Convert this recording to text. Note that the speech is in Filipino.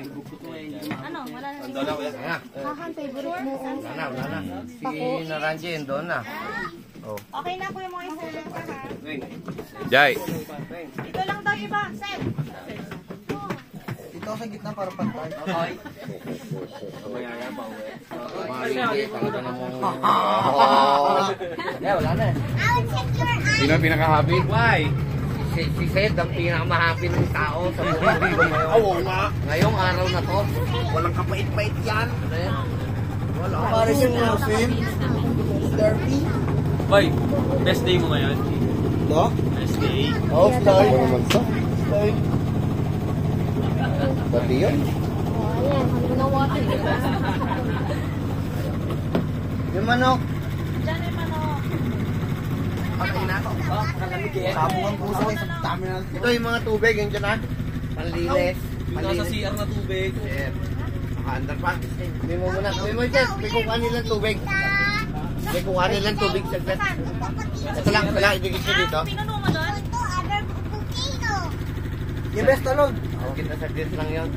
Ano? Wala na. Hahan, favorite mo. Wala na. Si Naranjin, doon na. Okay na po yung mga isa. Jai. Ito lang daw iba. Seb. Ito sa gitna para pantay. Okay. Mamaya yan pa uwi. Talaga namang... Wala na. Sino ang pinaka-happy? Why? Si Sed ang pinaka-happy ng tao sa buhay ngayon. Oo nga. Ngayong araw na to. Walang kapait-pait yan. Wala. Para siya mga film. Derby. Boy, best day mo ngayon? No? Best day? Off time. Pati yun? Ayan, hanggang na water. Yung manok. Diyan yung manok. Patay na ako. Sabong ang puso eh. Ito yung mga tubig. Yung dyan ha. Panlinis. Yung nasa CR na tubig. Yeah. Naka-under pa. Sabi mo muna. Sabi mo dyan. May kukuha nilang tubig. May kukuha nilang tubig. Saglit. Ito lang. Ibigay siya dito. Pinuno mo doon? Yung best tulog. Kita saglit lang yun.